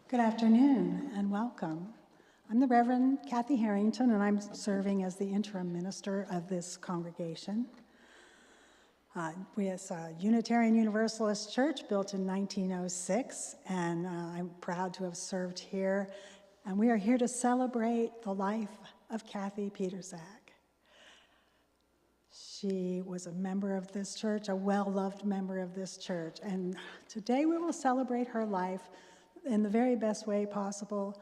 Good afternoon and welcome. I'm the Reverend Cathy Harrington, and I'm serving as the interim minister of this congregation. It's a Unitarian Universalist church built in 1906, and I'm proud to have served here. And we are here to celebrate the life of Cathy Pietrzak. She was a member of this church, a well-loved member of this church, and today we will celebrate her life in the very best way possible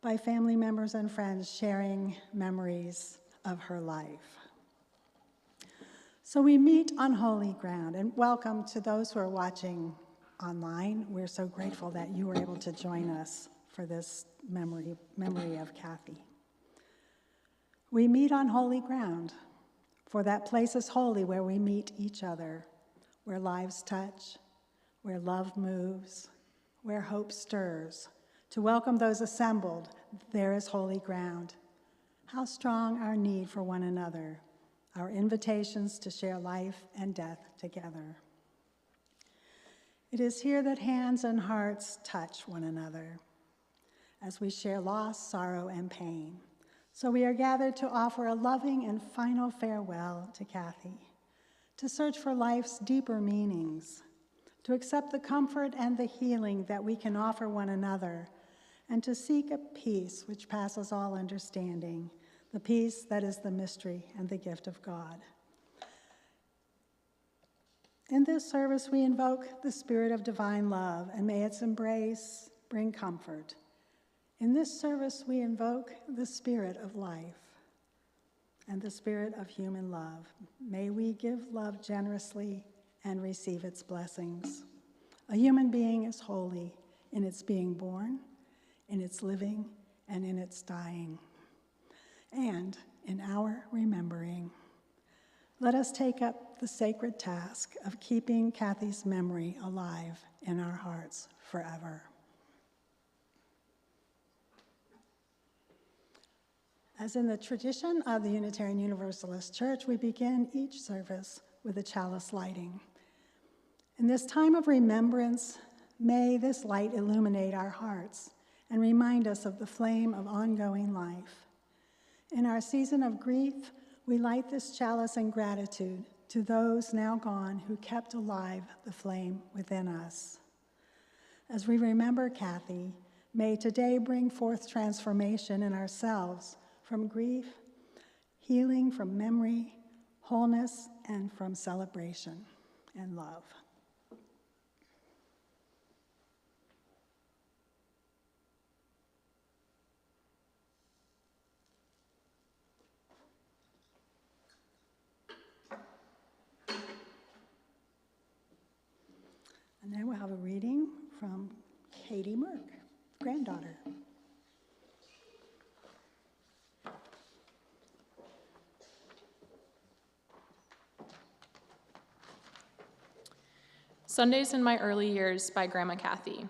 by family members and friends sharing memories of her life. So we meet on holy ground, and welcome to those who are watching online. We're so grateful that you were able to join us for this memory of Cathy. We meet on holy ground, for that place is holy where we meet each other, where lives touch, where love moves, where hope stirs. To welcome those assembled, there is holy ground. How strong our need for one another, our invitations to share life and death together. It is here that hands and hearts touch one another as we share loss, sorrow, and pain. So we are gathered to offer a loving and final farewell to Cathy, to search for life's deeper meanings, to accept the comfort and the healing that we can offer one another, and to seek a peace which passes all understanding, the peace that is the mystery and the gift of God. In this service, we invoke the spirit of divine love, and may its embrace bring comfort. In this service, we invoke the spirit of life and the spirit of human love. May we give love generously and receive its blessings. A human being is holy in its being born, in its living, and in its dying. And in our remembering, let us take up the sacred task of keeping Cathy's memory alive in our hearts forever. As in the tradition of the Unitarian Universalist Church, we begin each service with a chalice lighting. In this time of remembrance, may this light illuminate our hearts and remind us of the flame of ongoing life. In our season of grief, we light this chalice in gratitude to those now gone who kept alive the flame within us. As we remember Cathy, may today bring forth transformation in ourselves from grief, healing from memory, wholeness, and from celebration and love. And then we'll have a reading from Katie Merck, granddaughter. Sundays in My Early Years by Grandma Cathy.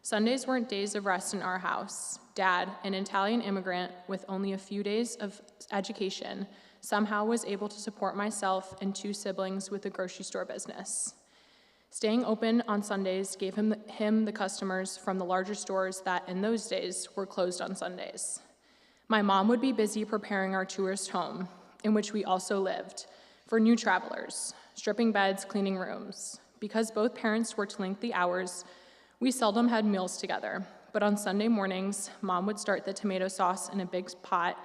Sundays weren't days of rest in our house. Dad, an Italian immigrant with only a few days of education, somehow was able to support myself and two siblings with a grocery store business. Staying open on Sundays gave him the customers from the larger stores that in those days were closed on Sundays. My mom would be busy preparing our tourist home, in which we also lived, for new travelers, stripping beds, cleaning rooms. Because both parents worked lengthy hours, we seldom had meals together, but on Sunday mornings, Mom would start the tomato sauce in a big pot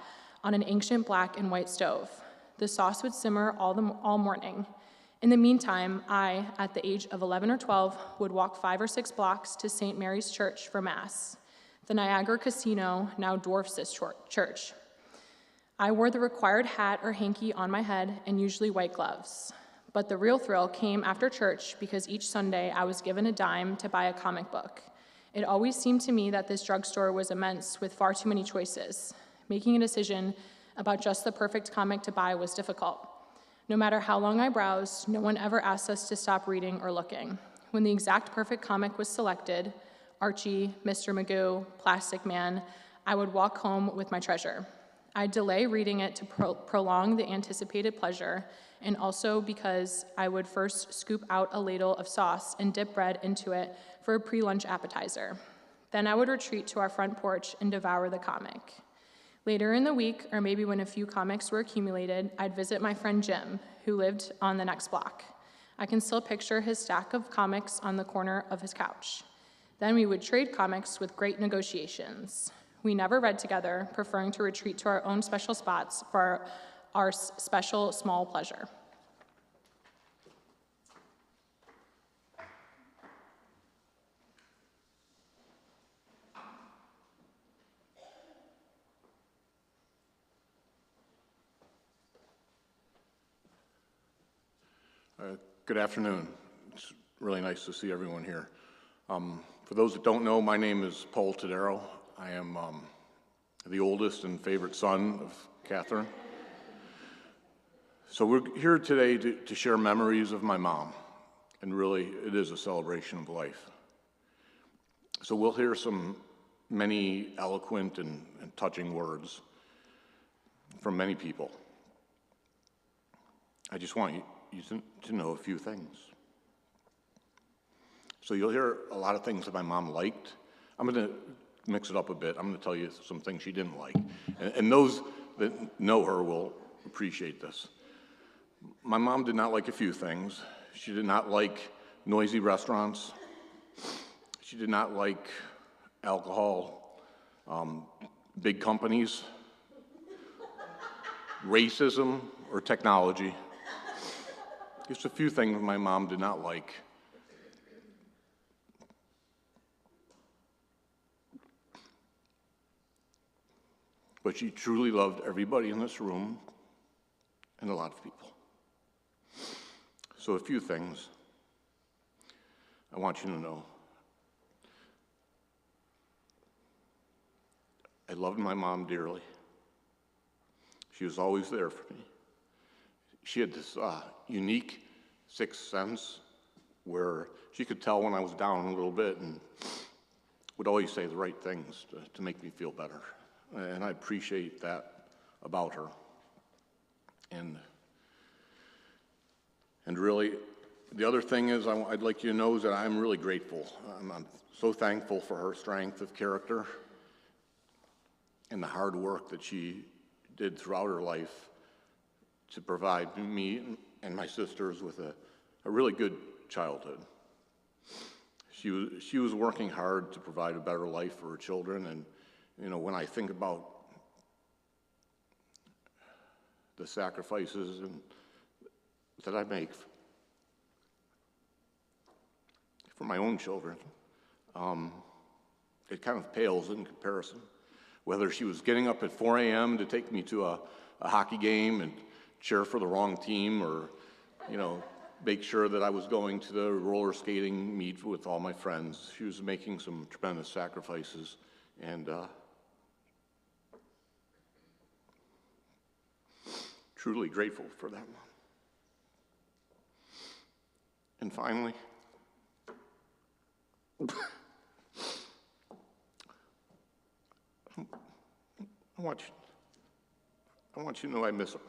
on an ancient black and white stove. The sauce would simmer all morning. In the meantime, I, at the age of 11 or 12, would walk 5 or 6 blocks to St. Mary's Church for Mass. The Niagara Casino now dwarfs this church. I wore the required hat or hanky on my head and usually white gloves. But the real thrill came after church because each Sunday I was given a dime to buy a comic book. It always seemed to me that this drugstore was immense with far too many choices. Making a decision about just the perfect comic to buy was difficult. No matter how long I browsed, no one ever asked us to stop reading or looking. When the exact perfect comic was selected, Archie, Mr. Magoo, Plastic Man, I would walk home with my treasure. I'd delay reading it to prolong the anticipated pleasure, and also because I would first scoop out a ladle of sauce and dip bread into it for a pre-lunch appetizer. Then I would retreat to our front porch and devour the comic. Later in the week, or maybe when a few comics were accumulated, I'd visit my friend Jim, who lived on the next block. I can still picture his stack of comics on the corner of his couch. Then we would trade comics with great negotiations. We never read together, preferring to retreat to our own special spots for our special small pleasure. Good afternoon. It's really nice to see everyone here. For those that don't know, my name is Paul Todaro. I am the oldest and favorite son of Catherine. So we're here today to share memories of my mom, and really it is a celebration of life. So we'll hear many eloquent and touching words from many people. I just want you to know a few things. So you'll hear a lot of things that my mom liked. I'm going to mix it up a bit. I'm going to tell you some things she didn't like. And those that know her will appreciate this. My mom did not like a few things. She did not like noisy restaurants. She did not like alcohol, big companies, racism, or technology. Just a few things my mom did not like. But she truly loved everybody in this room and a lot of people. So a few things I want you to know. I loved my mom dearly. She was always there for me. She had this unique sixth sense where she could tell when I was down a little bit and would always say the right things to make me feel better. And I appreciate that about her. And really, the other thing is I'd like you to know is that I'm really grateful. I'm so thankful for her strength of character and the hard work that she did throughout her life to provide me and my sisters with a really good childhood. She was working hard to provide a better life for her children, and when I think about the sacrifices that I make for my own children, it kind of pales in comparison. Whether she was getting up at 4 a.m. to take me to a hockey game and cheer for the wrong team, or make sure that I was going to the roller skating meet with all my friends. She was making some tremendous sacrifices, and truly grateful for them. And finally, I want you to know I miss her.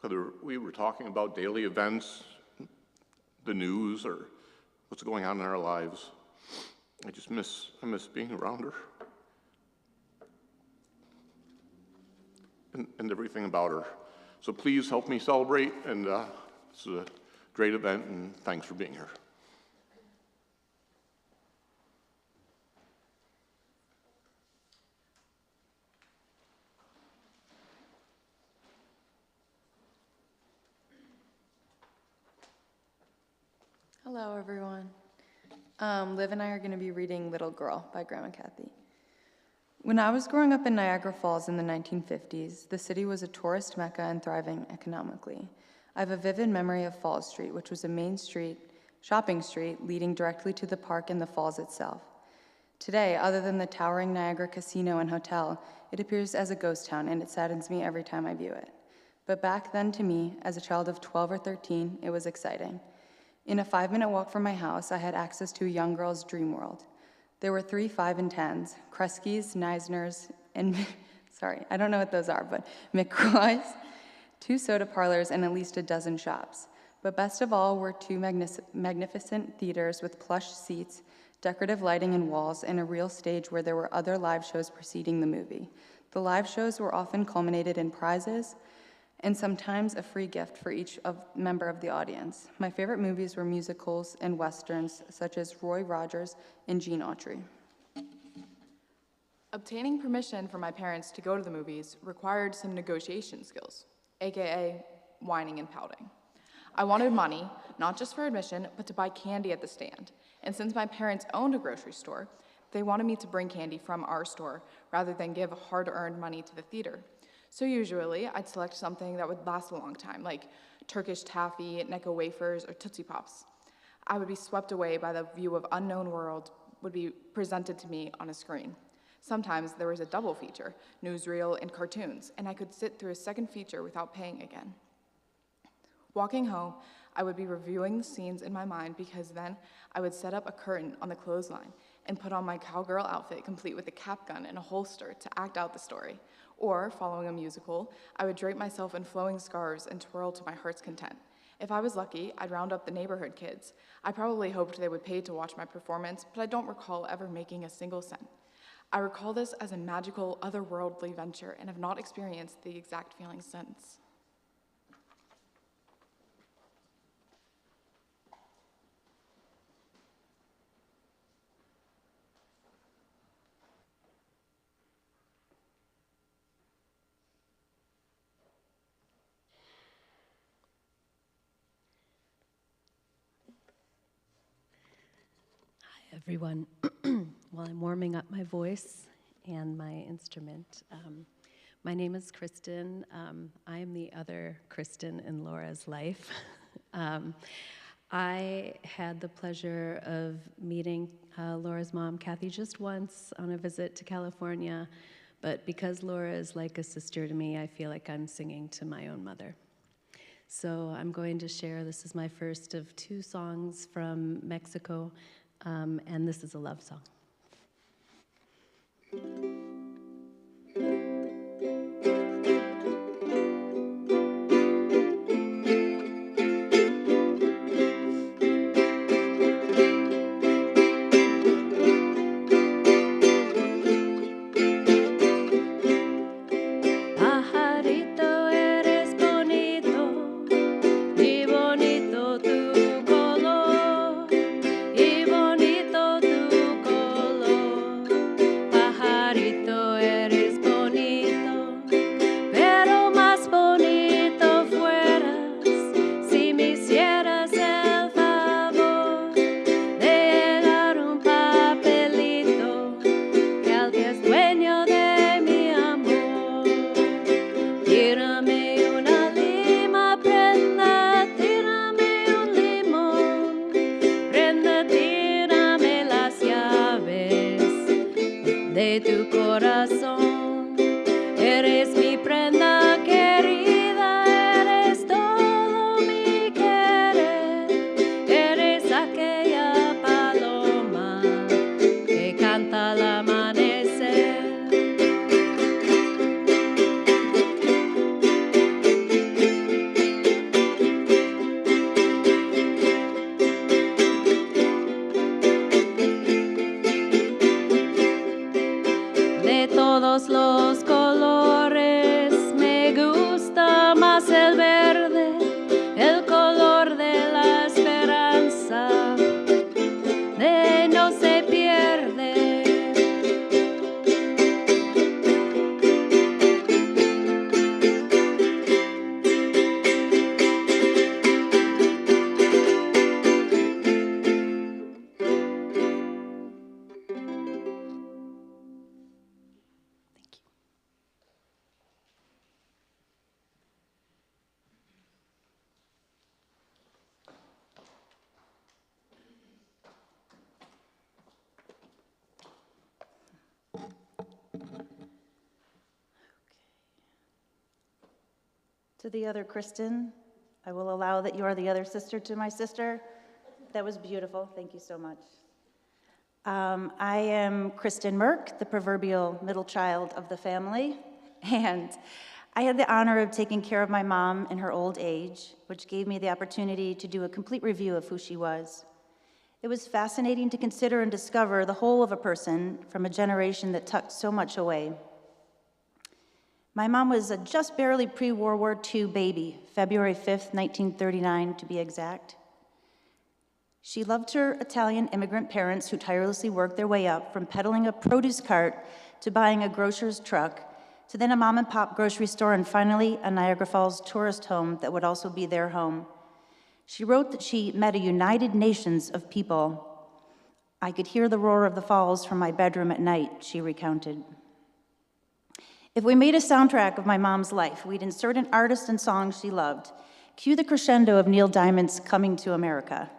Whether we were talking about daily events, the news, or what's going on in our lives, I miss being around her. And everything about her. So please help me celebrate, and this is a great event, and thanks for being here. Hello, everyone. Liv and I are going to be reading Little Girl by Grandma Cathy. When I was growing up in Niagara Falls in the 1950s, the city was a tourist mecca and thriving economically. I have a vivid memory of Falls Street, which was a main street, shopping street, leading directly to the park and the falls itself. Today, other than the towering Niagara Casino and Hotel, it appears as a ghost town, and it saddens me every time I view it. But back then, to me, as a child of 12 or 13, it was exciting. In a 5-minute walk from my house, I had access to a young girl's dream world. There were 3 5 and 10s, Kresge's, Neisner's, and, sorry, I don't know what those are, but McCoy's, 2 soda parlors, and at least a dozen shops. But best of all were two magnificent theaters with plush seats, decorative lighting and walls, and a real stage where there were other live shows preceding the movie. The live shows were often culminated in prizes and sometimes a free gift for each member of the audience. My favorite movies were musicals and westerns, such as Roy Rogers and Gene Autry. Obtaining permission from my parents to go to the movies required some negotiation skills, aka whining and pouting. I wanted money, not just for admission, but to buy candy at the stand. And since my parents owned a grocery store, they wanted me to bring candy from our store rather than give hard-earned money to the theater. So usually, I'd select something that would last a long time, like Turkish taffy, Necco wafers, or Tootsie Pops. I would be swept away by the view of unknown world would be presented to me on a screen. Sometimes there was a double feature, newsreel and cartoons, and I could sit through a second feature without paying again. Walking home, I would be reviewing the scenes in my mind because then I would set up a curtain on the clothesline and put on my cowgirl outfit complete with a cap gun and a holster to act out the story. Or, following a musical, I would drape myself in flowing scarves and twirl to my heart's content. If I was lucky, I'd round up the neighborhood kids. I probably hoped they would pay to watch my performance, but I don't recall ever making a single cent. I recall this as a magical, otherworldly venture and have not experienced the exact feeling since. Everyone, while I'm warming up my voice and my instrument, my name is Kristin. I am the other Kristin in Laura's life. I had the pleasure of meeting Laura's mom, Cathy, just once on a visit to California, but because Laura is like a sister to me, I feel like I'm singing to my own mother. So I'm going to share, this is my first of 2 songs from Mexico, and this is a love song. To the other Kristin, I will allow that you are the other sister to my sister. That was beautiful. Thank you so much. I am Kristin Merck, the proverbial middle child of the family, and I had the honor of taking care of my mom in her old age, which gave me the opportunity to do a complete review of who she was. It was fascinating to consider and discover the whole of a person from a generation that tucked so much away. My mom was a just barely pre-World War II baby, February 5th, 1939 to be exact. She loved her Italian immigrant parents who tirelessly worked their way up from peddling a produce cart to buying a grocer's truck, to then a mom-and-pop grocery store, and finally a Niagara Falls tourist home that would also be their home. She wrote that she met a united nations of people. I could hear the roar of the falls from my bedroom at night, she recounted. If we made a soundtrack of my mom's life, we'd insert an artist and songs she loved. Cue the crescendo of Neil Diamond's Coming to America.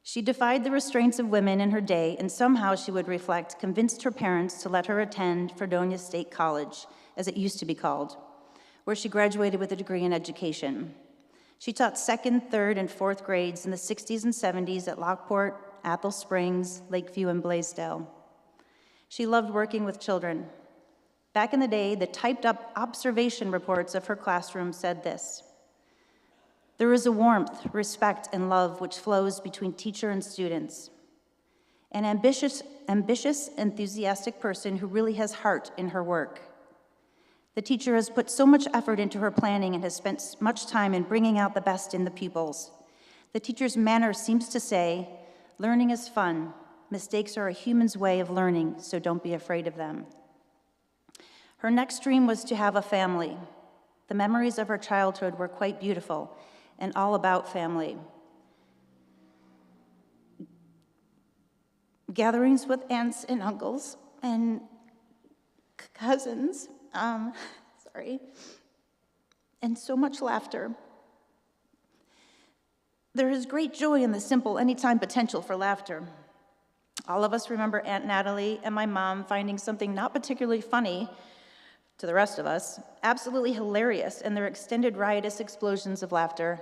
She defied the restraints of women in her day, and somehow, she would reflect, convinced her parents to let her attend Fredonia State College, as it used to be called, where she graduated with a degree in education. She taught 2nd, 3rd, and 4th grades in the 60s and 70s at Lockport, Athol Springs, Lakeview, and Blaisdell. She loved working with children. Back in the day, the typed-up observation reports of her classroom said this: "There is a warmth, respect, and love which flows between teacher and students. An ambitious, enthusiastic person who really has heart in her work. The teacher has put so much effort into her planning and has spent much time in bringing out the best in the pupils. The teacher's manner seems to say, 'Learning is fun. Mistakes are a human's way of learning, so don't be afraid of them.'" Her next dream was to have a family. The memories of her childhood were quite beautiful and all about family. Gatherings with aunts and uncles and cousins, and so much laughter. There is great joy in the simple, anytime potential for laughter. All of us remember Aunt Natalie and my mom finding something not particularly funny to the rest of us, absolutely hilarious in their extended riotous explosions of laughter.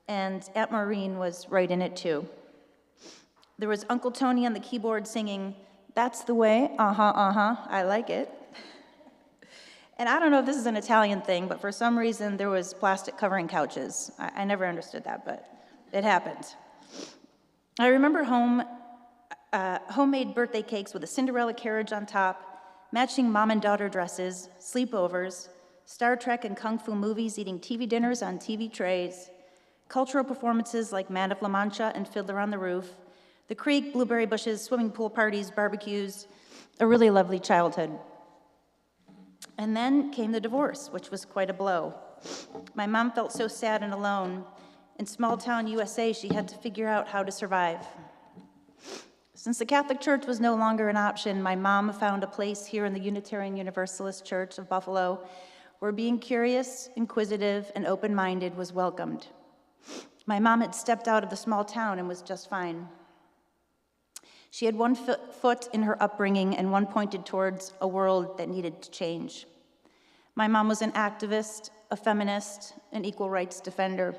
And Aunt Maureen was right in it too. There was Uncle Tony on the keyboard singing, "That's the way, I like it." And I don't know if this is an Italian thing, but for some reason there was plastic covering couches. I never understood that, but it happened. I remember homemade birthday cakes with a Cinderella carriage on top, matching mom and daughter dresses, sleepovers, Star Trek and Kung Fu movies, eating TV dinners on TV trays, cultural performances like Man of La Mancha and Fiddler on the Roof, the creek, blueberry bushes, swimming pool parties, barbecues, a really lovely childhood. And then came the divorce, which was quite a blow. My mom felt so sad and alone. In small-town USA, she had to figure out how to survive. Since the Catholic Church was no longer an option, my mom found a place here in the Unitarian Universalist Church of Buffalo, where being curious, inquisitive, and open-minded was welcomed. My mom had stepped out of the small town and was just fine. She had one foot in her upbringing and one pointed towards a world that needed to change. My mom was an activist, a feminist, an equal rights defender.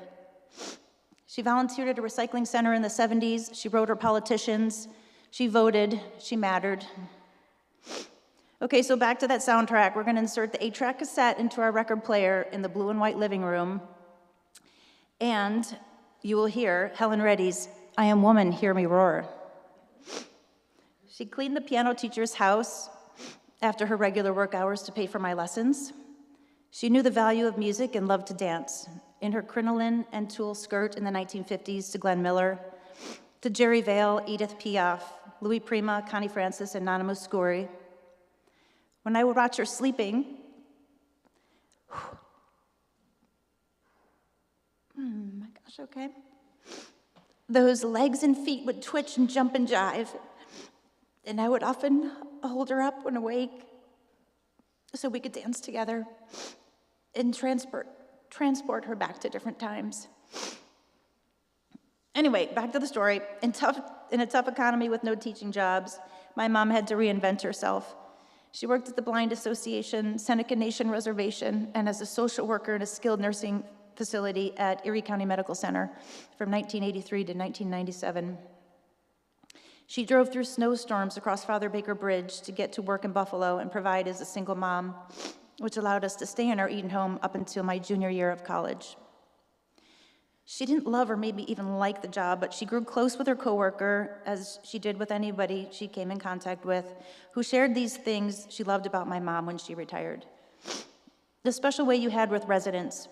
She volunteered at a recycling center in the 70s. She wrote her politicians. She voted. She mattered. Okay, so back to that soundtrack. We're going to insert the 8-track cassette into our record player in the blue and white living room. And you will hear Helen Reddy's "I Am Woman, Hear Me Roar." She cleaned the piano teacher's house after her regular work hours to pay for my lessons. She knew the value of music and loved to dance. In her crinoline and tulle skirt in the 1950s to Glenn Miller, to Jerry Vale, Edith Piaf, Louis Prima, Connie Francis, and Nana Mouskouri. When I would watch her sleeping, my gosh, okay. Those legs and feet would twitch and jump and jive, and I would often hold her up when awake so we could dance together and transport her back to different times. Anyway, back to the story. In a tough economy with no teaching jobs, my mom had to reinvent herself. She worked at the Blind Association, Seneca Nation Reservation, and as a social worker in a skilled nursing facility at Erie County Medical Center from 1983 to 1997. She drove through snowstorms across Father Baker Bridge to get to work in Buffalo and provide as a single mom. which allowed us to stay in our Eden home up until my junior year of college. She didn't love or maybe even like the job, but she grew close with her coworker, as she did with anybody she came in contact with, who shared these things she loved about my mom when she retired. The special way you had with residents,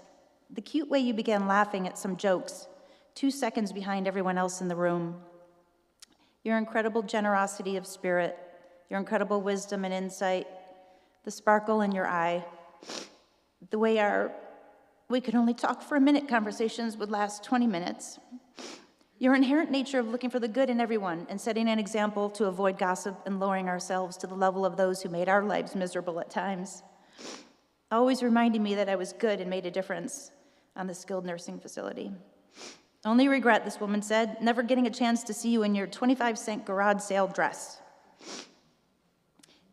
the cute way you began laughing at some jokes, 2 seconds behind everyone else in the room, your incredible generosity of spirit, your incredible wisdom and insight, the sparkle in your eye, the way our "we could only talk for a minute" conversations would last 20 minutes, your inherent nature of looking for the good in everyone and setting an example to avoid gossip and lowering ourselves to the level of those who made our lives miserable at times, always reminding me that I was good and made a difference on the skilled nursing facility. Only regret, this woman said, never getting a chance to see you in your 25-cent garage sale dress.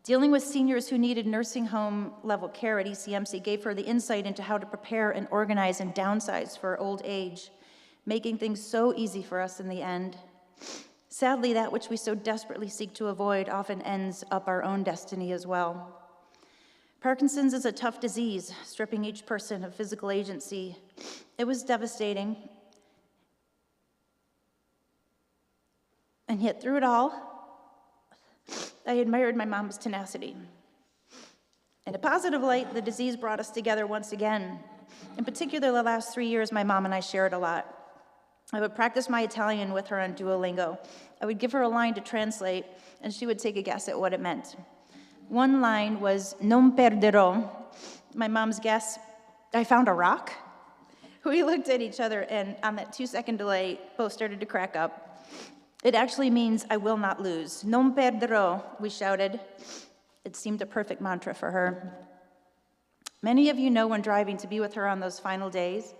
Dealing with seniors who needed nursing home level care at ECMC gave her the insight into how to prepare and organize and downsize for old age, making things so easy for us in the end. Sadly, that which we so desperately seek to avoid often ends up our own destiny as well. Parkinson's is a tough disease, stripping each person of physical agency. It was devastating. And yet through it all, I admired my mom's tenacity. In a positive light, the disease brought us together once again. In particular, the last 3 years, my mom and I shared a lot. I would practice my Italian with her on Duolingo. I would give her a line to translate, and she would take a guess at what it meant. One line was, "Non perderò." My mom's guess, "I found a rock?" We looked at each other, and on that 2-second delay, both started to crack up. It actually means "I will not lose." "Non perderò," we shouted. It seemed a perfect mantra for her. Many of you know when driving to be with her on those final days,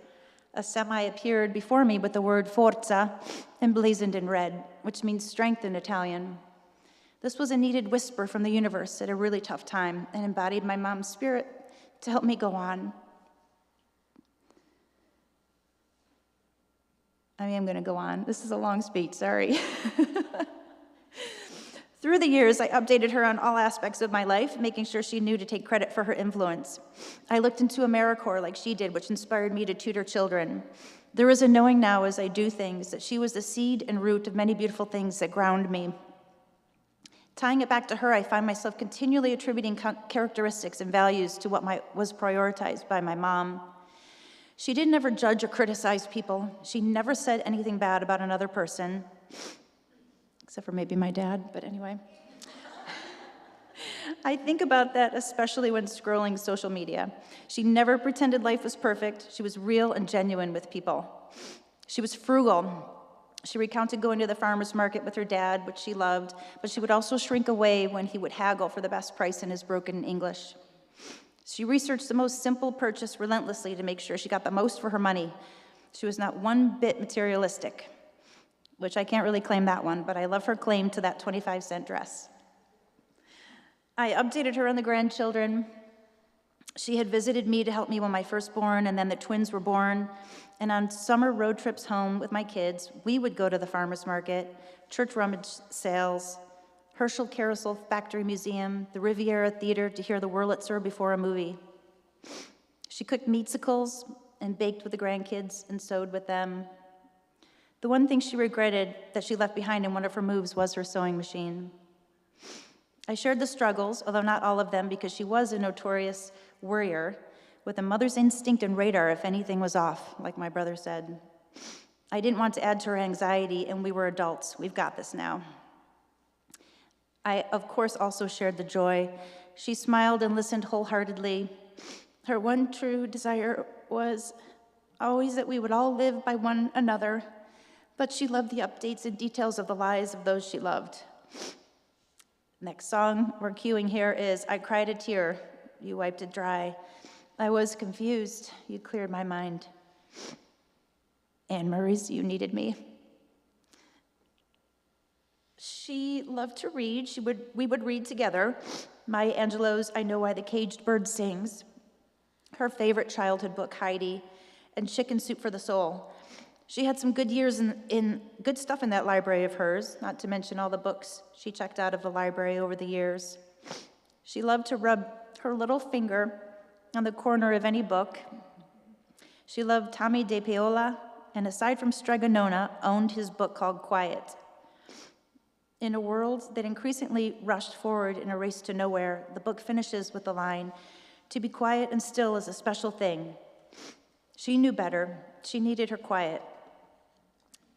a semi appeared before me with the word "forza" emblazoned in red, which means strength in Italian. This was a needed whisper from the universe at a really tough time and embodied my mom's spirit to help me go on. I am going to go on. This is a long speech, sorry. Through the years, I updated her on all aspects of my life, making sure she knew to take credit for her influence. I looked into AmeriCorps like she did, which inspired me to tutor children. There is a knowing now as I do things that she was the seed and root of many beautiful things that ground me. Tying it back to her, I find myself continually attributing characteristics and values to what was prioritized by my mom. She didn't ever judge or criticize people. She never said anything bad about another person, except for maybe my dad, but anyway. I think about that especially when scrolling social media. She never pretended life was perfect. She was real and genuine with people. She was frugal. She recounted going to the farmer's market with her dad, which she loved, but she would also shrink away when he would haggle for the best price in his broken English. She researched the most simple purchase relentlessly to make sure she got the most for her money. She was not one bit materialistic, which I can't really claim that one, but I love her claim to that 25-cent dress. I updated her on the grandchildren. She had visited me to help me when my firstborn and then the twins were born. And on summer road trips home with my kids, we would go to the farmer's market, church rummage sales, Herschel Carousel Factory Museum, the Riviera Theater to hear the Wurlitzer before a movie. She cooked meatsicles and baked with the grandkids and sewed with them. The one thing she regretted that she left behind in one of her moves was her sewing machine. I shared the struggles, although not all of them, because she was a notorious worrier with a mother's instinct and radar if anything was off, like my brother said. I didn't want to add to her anxiety, and we were adults. We've got this now. I, of course, also shared the joy. She smiled and listened wholeheartedly. Her one true desire was always that we would all live by one another, but she loved the updates and details of the lives of those she loved. Next song we're cueing here is "I Cried a Tear, You Wiped It Dry. I was confused, you cleared my mind. Anne-Marie's You Needed Me." She loved to read. We would read together. Maya Angelou's I Know Why the Caged Bird Sings, her favorite childhood book, Heidi, and Chicken Soup for the Soul. She had some good years in good stuff in that library of hers, not to mention all the books she checked out of the library over the years. She loved to rub her little finger on the corner of any book. She loved Tommy de Paola, and aside from Stregonona, owned his book called Quiet. In a world that increasingly rushed forward in a race to nowhere, the book finishes with the line, "To be quiet and still is a special thing." She knew better. She needed her quiet.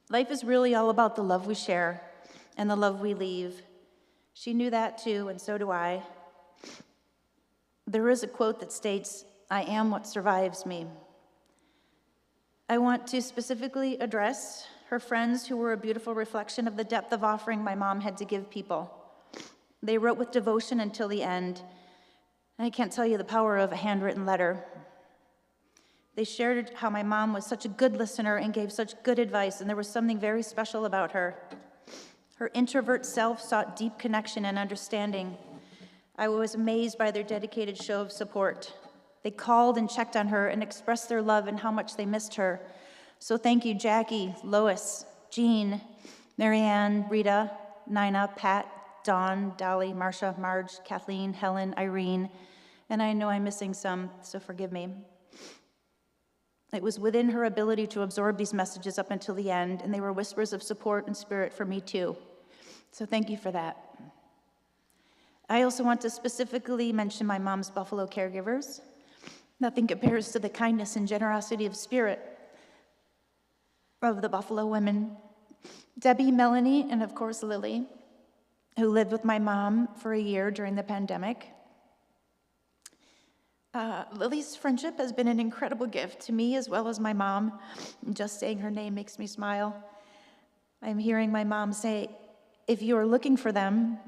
Life is really all about the love we share and the love we leave. She knew that too, and so do I. There is a quote that states, "I am what survives me." I want to specifically address her friends who were a beautiful reflection of the depth of offering my mom had to give people. They wrote with devotion until the end. I can't tell you the power of a handwritten letter. They shared how my mom was such a good listener and gave such good advice, and there was something very special about her. Her introvert self sought deep connection and understanding. I was amazed by their dedicated show of support. They called and checked on her and expressed their love and how much they missed her. So thank you, Jackie, Lois, Jean, Marianne, Rita, Nina, Pat, Dawn, Dolly, Marcia, Marge, Kathleen, Helen, Irene, and I know I'm missing some, so forgive me. It was within her ability to absorb these messages up until the end, and they were whispers of support and spirit for me too. So thank you for that. I also want to specifically mention my mom's Buffalo caregivers. Nothing compares to the kindness and generosity of spirit of the Buffalo women. Debbie, Melanie, and of course Lily, who lived with my mom for a year during the pandemic. Lily's friendship has been an incredible gift to me as well as my mom. Just saying her name makes me smile. I'm hearing my mom say, if you are looking for them,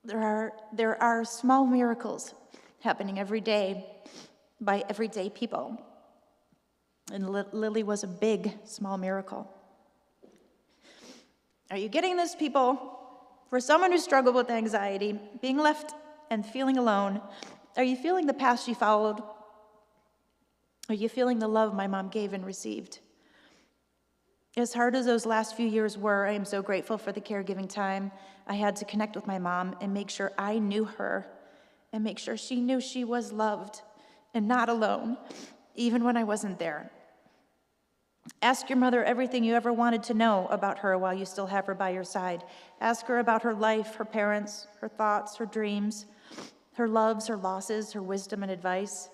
there are small miracles happening every day by everyday people. And Lily was a big, small miracle. Are you getting this, people? For someone who struggled with anxiety, being left and feeling alone, are you feeling the path she followed? Are you feeling the love my mom gave and received? As hard as those last few years were, I am so grateful for the caregiving time I had to connect with my mom and make sure I knew her and make sure she knew she was loved and not alone, even when I wasn't there. Ask your mother everything you ever wanted to know about her while you still have her by your side. Ask her about her life, her parents, her thoughts, her dreams, her loves, her losses, her wisdom and advice.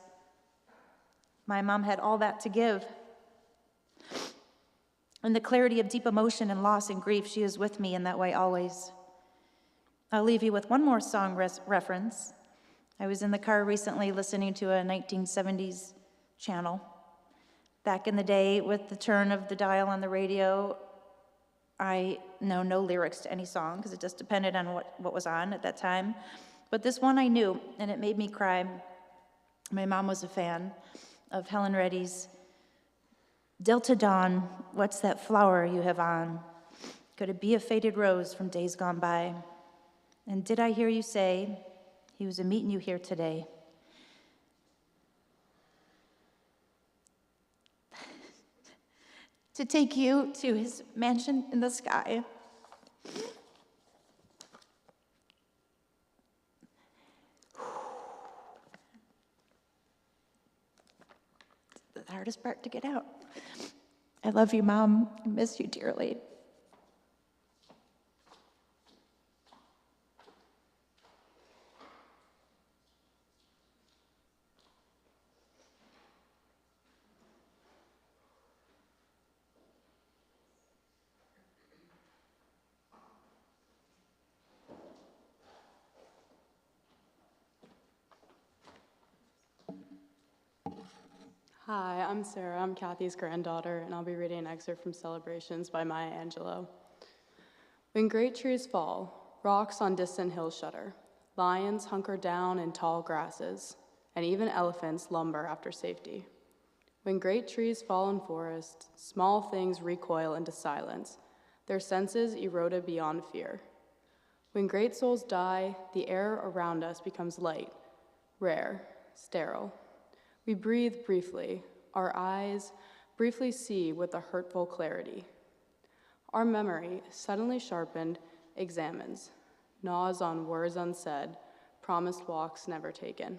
My mom had all that to give. In the clarity of deep emotion and loss and grief, she is with me in that way always. I'll leave you with one more song reference. I was in the car recently listening to a 1970s channel. Back in the day, with the turn of the dial on the radio, I know no lyrics to any song because it just depended on what was on at that time. But this one I knew, and it made me cry. My mom was a fan of Helen Reddy's Delta Dawn, what's that flower you have on? Could it be a faded rose from days gone by? And did I hear you say he was a-meeting you here today? To take you to his mansion in the sky. It's the hardest part to get out. I love you, Mom. I miss you dearly. Hi, I'm Sarah. I'm Cathy's granddaughter, and I'll be reading an excerpt from Celebrations by Maya Angelou. When great trees fall, rocks on distant hills shudder. Lions hunker down in tall grasses, and even elephants lumber after safety. When great trees fall in forests, small things recoil into silence, their senses eroded beyond fear. When great souls die, the air around us becomes light, rare, sterile. We breathe briefly, our eyes briefly see with a hurtful clarity. Our memory, suddenly sharpened, examines, gnaws on words unsaid, promised walks never taken.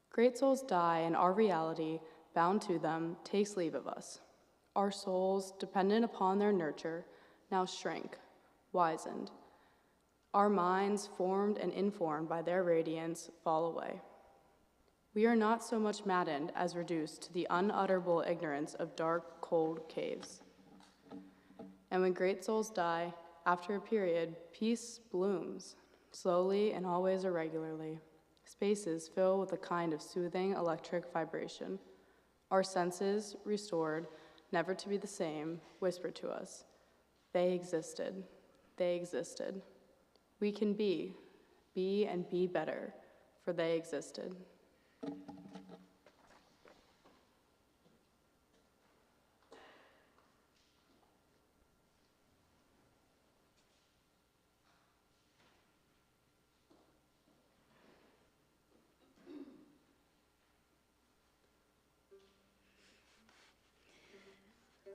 Great souls die, and our reality, bound to them, takes leave of us. Our souls, dependent upon their nurture, now shrink, wizened. Our minds, formed and informed by their radiance, fall away. We are not so much maddened as reduced to the unutterable ignorance of dark, cold caves. And when great souls die, after a period, peace blooms, slowly and always irregularly. Spaces fill with a kind of soothing electric vibration. Our senses, restored, never to be the same, whisper to us, they existed, they existed. We can be and be better, for they existed.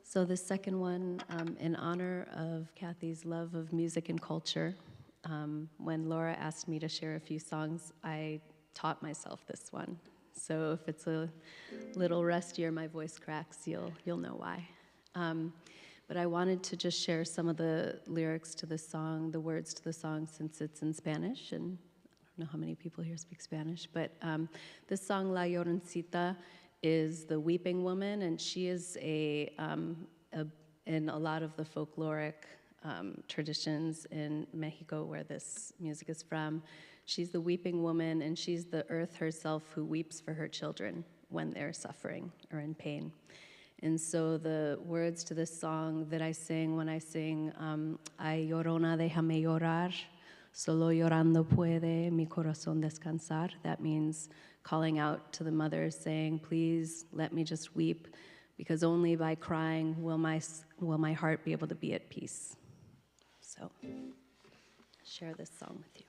So the second one, in honor of Cathy's love of music and culture, when Laura asked me to share a few songs, I taught myself this one. So if it's a little rusty or my voice cracks, you'll know why. But I wanted to just share some of the lyrics to the song, the words to the song, since it's in Spanish, and I don't know how many people here speak Spanish, but this song, La Lloroncita, is the weeping woman, and she is in a lot of the folkloric traditions in Mexico where this music is from. She's the weeping woman, and she's the earth herself who weeps for her children when they're suffering or in pain. And so the words to this song that I sing when I sing, Ay llorona, déjame llorar, solo llorando puede mi corazón descansar, that means calling out to the mother, saying, please let me just weep, because only by crying will my heart be able to be at peace. So, share this song with you.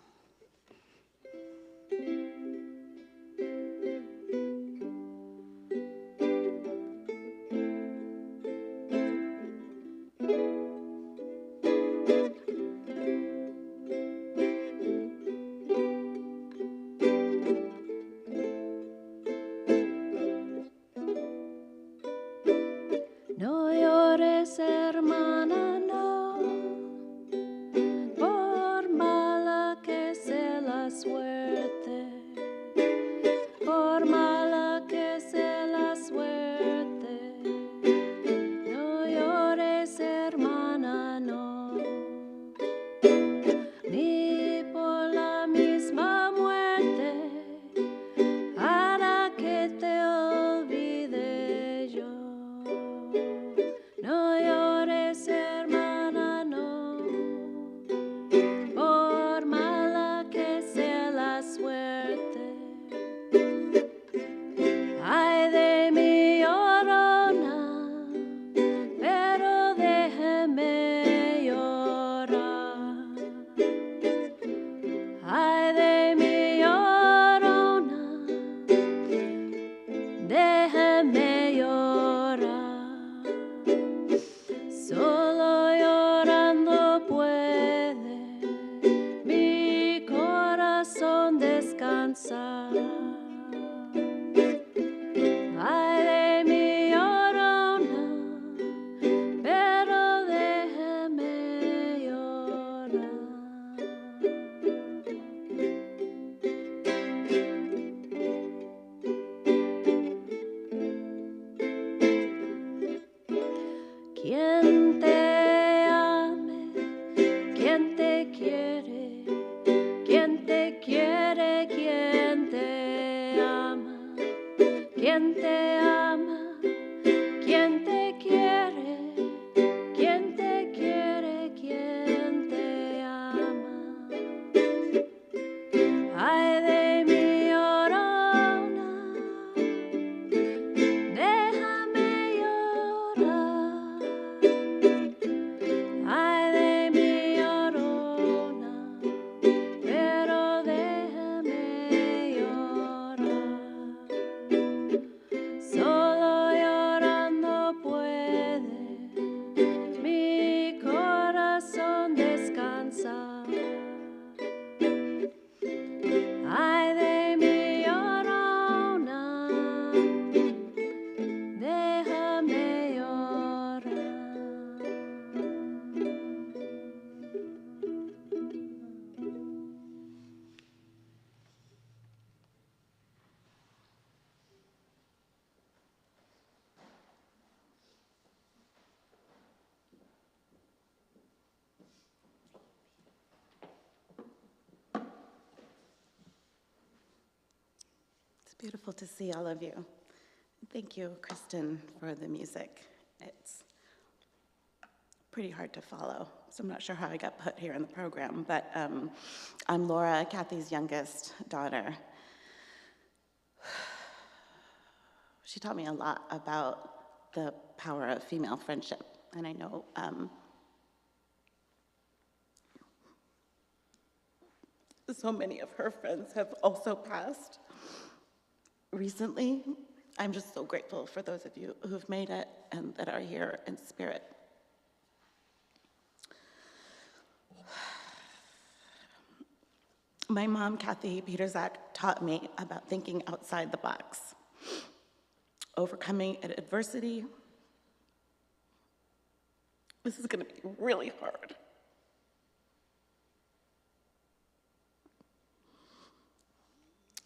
No llores, hermana, no, por mala que sea la suerte, por mala que sea la suerte. No llores, hermana, no, ni por la misma muerte, para que te olvide yo. No llores, hermana, no, por mala que sea la suerte. Ay de mi llorona, pero déjeme llorar. Ay de mi llorona, déjeme llorar. Solo llorando puede mi corazón descansar. Ay de mi llorona, pero déjeme llorar. Quien te ame, quien te quiere, quien te quiere, quien te ama, quien te ama, quien te quiere, quien te quiere, quien te ama. Ay de mi llorona, déjame llorar. Ay de mi llorona, pero déjame llorar. Beautiful to see all of you. Thank you, Kristin, for the music. It's pretty hard to follow, so I'm not sure how I got put here in the program, but I'm Laura, Cathy's youngest daughter. She taught me a lot about the power of female friendship, and I know so many of her friends have also passed recently. I'm just so grateful for those of you who've made it and that are here in spirit. My mom, Cathy Pietrzak, taught me about thinking outside the box, overcoming adversity. This is going to be really hard.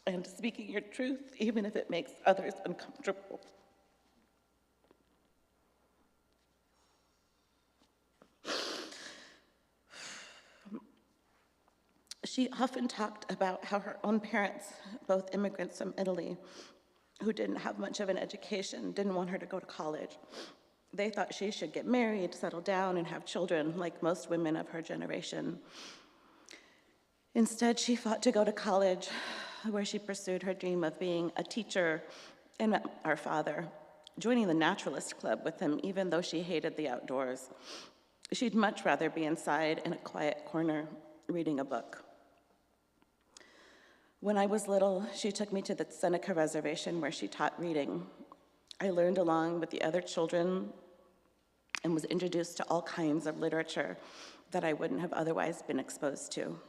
And speaking your truth, even if it makes others uncomfortable. She often talked about how her own parents, both immigrants from Italy, who didn't have much of an education, didn't want her to go to college. They thought she should get married, settle down, and have children, like most women of her generation. Instead, she fought to go to college, where she pursued her dream of being a teacher and met our father, joining the Naturalist Club with him, even though she hated the outdoors. She'd much rather be inside in a quiet corner reading a book. When I was little, she took me to the Seneca Reservation where she taught reading. I learned along with the other children and was introduced to all kinds of literature that I wouldn't have otherwise been exposed to.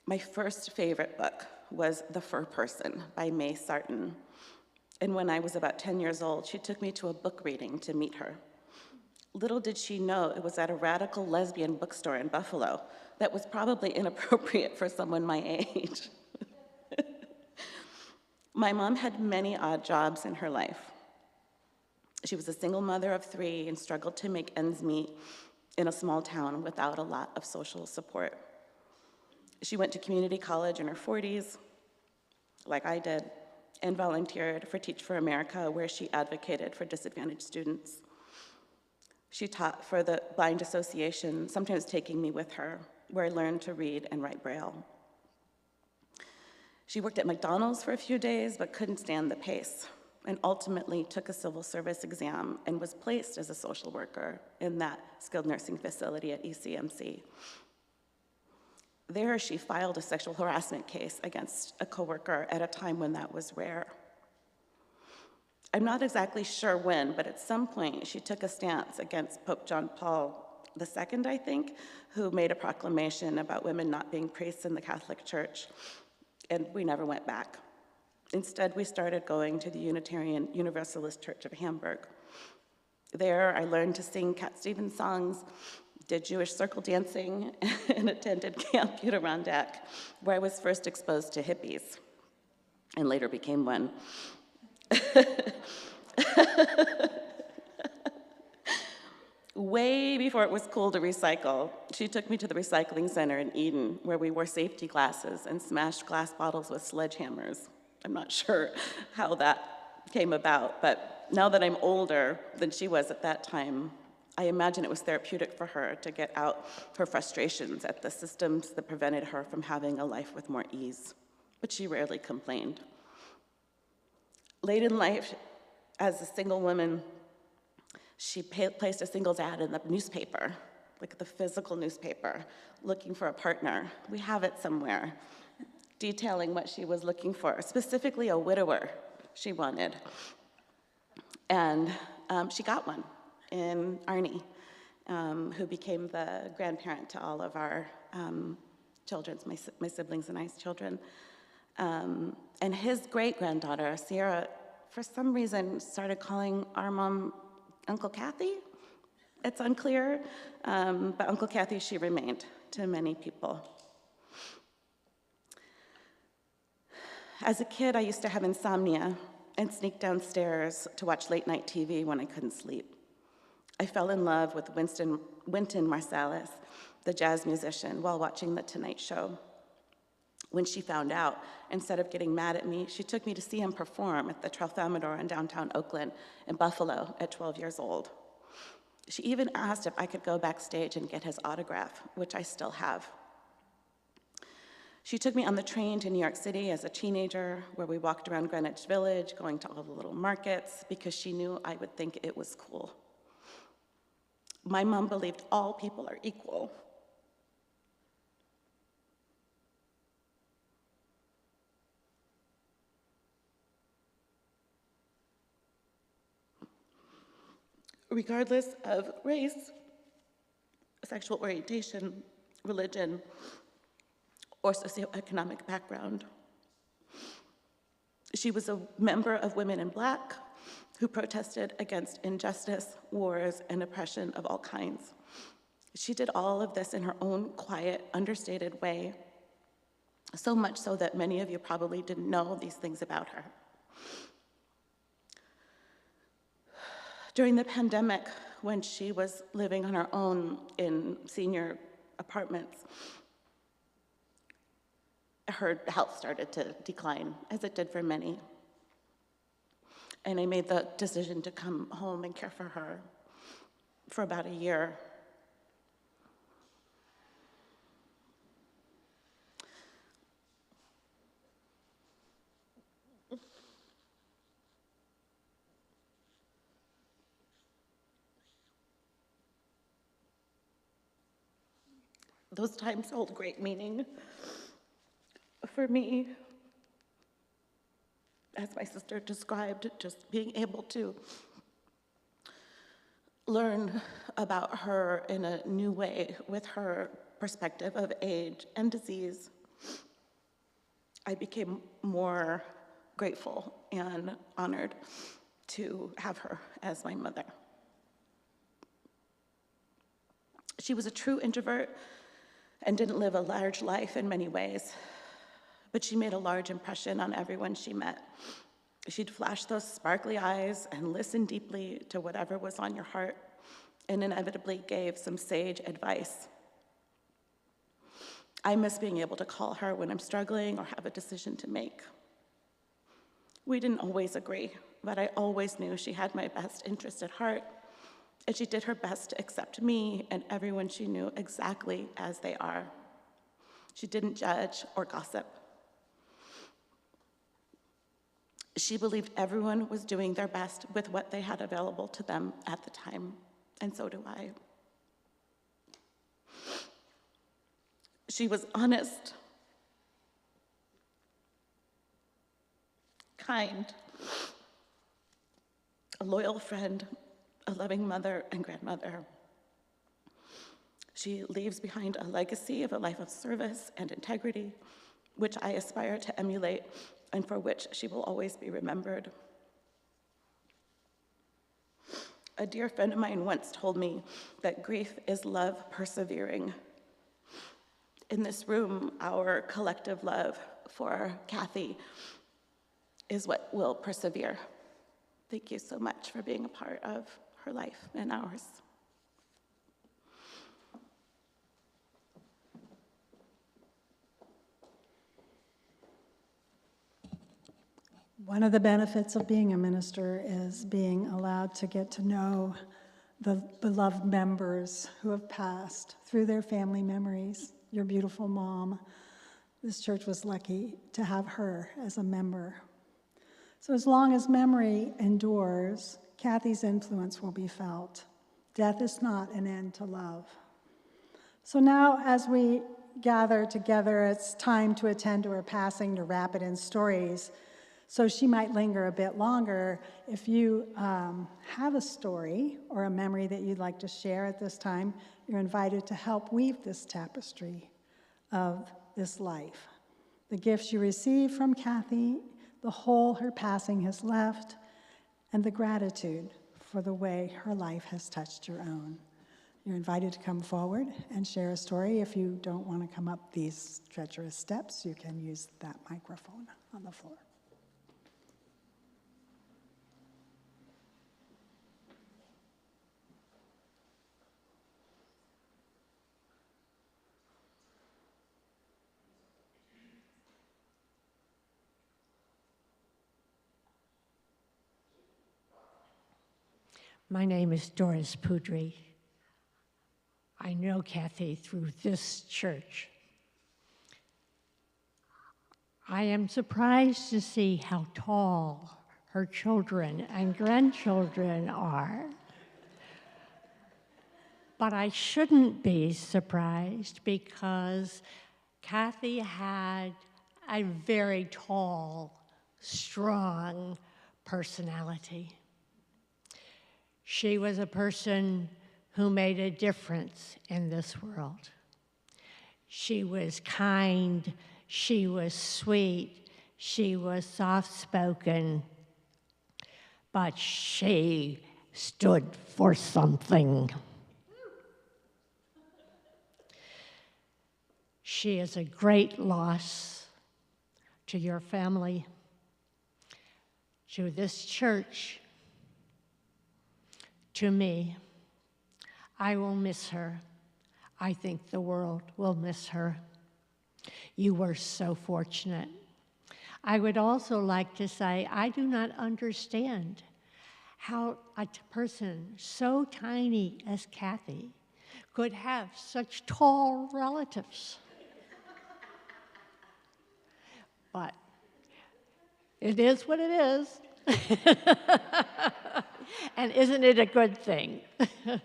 My first favorite book was The Fur Person by May Sarton. And when I was about 10 years old, she took me to a book reading to meet her. Little did she know it was at a radical lesbian bookstore in Buffalo that was probably inappropriate for someone my age. My mom had many odd jobs in her life. She was a single mother of 3 and struggled to make ends meet in a small town without a lot of social support. She went to community college in her 40s, like I did, and volunteered for Teach for America, where she advocated for disadvantaged students. She taught for the Blind Association, sometimes taking me with her, where I learned to read and write Braille. She worked at McDonald's for a few days, but couldn't stand the pace, and ultimately took a civil service exam and was placed as a social worker in that skilled nursing facility at ECMC. There, she filed a sexual harassment case against a coworker at a time when that was rare. I'm not exactly sure when, but at some point she took a stance against Pope John Paul II, I think, who made a proclamation about women not being priests in the Catholic Church, and we never went back. Instead, we started going to the Unitarian Universalist Church of Hamburg. There, I learned to sing Cat Stevens songs, did Jewish circle dancing, and attended Camp Tonawanda, where I was first exposed to hippies, and later became one. Way before it was cool to recycle, she took me to the recycling center in Eden, where we wore safety glasses and smashed glass bottles with sledgehammers. I'm not sure how that came about, but now that I'm older than she was at that time, I imagine it was therapeutic for her to get out her frustrations at the systems that prevented her from having a life with more ease, but she rarely complained. Late in life, as a single woman, she placed a singles ad in the newspaper, like the physical newspaper, looking for a partner. We have it somewhere, detailing what she was looking for, specifically a widower she wanted. And she got one in Arnie, who became the grandparent to all of our children, my siblings and I's children. And his great-granddaughter, Sierra, for some reason started calling our mom Uncle Cathy. It's unclear, but Uncle Cathy she remained to many people. As a kid, I used to have insomnia and sneak downstairs to watch late-night TV when I couldn't sleep. I fell in love with Wynton Marsalis, the jazz musician, while watching The Tonight Show. When she found out, instead of getting mad at me, she took me to see him perform at the Tralfamadore in downtown Oakland and Buffalo at 12 years old. She even asked if I could go backstage and get his autograph, which I still have. She took me on the train to New York City as a teenager, where we walked around Greenwich Village, going to all the little markets, because she knew I would think it was cool. My mom believed all people are equal. Regardless of race, sexual orientation, religion, or socioeconomic background. She was a member of Women in Black who protested against injustice, wars, and oppression of all kinds. She did all of this in her own quiet, understated way, so much so that many of you probably didn't know these things about her. During the pandemic, when she was living on her own in senior apartments, her health started to decline, as it did for many. And I made the decision to come home and care for her for about a year. Those times hold great meaning for me. As my sister described, just being able to learn about her in a new way with her perspective of age and disease, I became more grateful and honored to have her as my mother. She was a true introvert and didn't live a large life in many ways, but she made a large impression on everyone she met. She'd flash those sparkly eyes and listen deeply to whatever was on your heart, and inevitably gave some sage advice. I miss being able to call her when I'm struggling or have a decision to make. We didn't always agree, but I always knew she had my best interest at heart, and she did her best to accept me and everyone she knew exactly as they are. She didn't judge or gossip. She believed everyone was doing their best with what they had available to them at the time, and so do I. She was honest, kind, a loyal friend, a loving mother and grandmother. She leaves behind a legacy of a life of service and integrity, which I aspire to emulate and for which she will always be remembered. A dear friend of mine once told me that grief is love persevering. In this room, our collective love for Cathy is what will persevere. Thank you so much for being a part of her life and ours. One of the benefits of being a minister is being allowed to get to know the beloved members who have passed through their family memories. Your beautiful mom. This church was lucky to have her as a member. So as long as memory endures, Cathy's influence will be felt. Death is not an end to love. So now as we gather together, it's time to attend to her passing, to wrap it in stories. So she might linger a bit longer. If you have a story or a memory that you'd like to share at this time, you're invited to help weave this tapestry of this life. The gifts you receive from Cathy, the hole her passing has left, and the gratitude for the way her life has touched your own. You're invited to come forward and share a story. If you don't want to come up these treacherous steps, you can use that microphone on the floor. My name is Doris Poudry. I know Cathy through this church. I am surprised to see how tall her children and grandchildren are. But I shouldn't be surprised because Cathy had a very tall, strong personality. She was a person who made a difference in this world. She was kind, she was sweet, she was soft-spoken, but she stood for something. She is a great loss to your family, to this church, to me. I will miss her. I think the world will miss her. You were so fortunate. I would also like to say, I do not understand how a person so tiny as Cathy could have such tall relatives. But it is what it is. And isn't it a good thing? I'm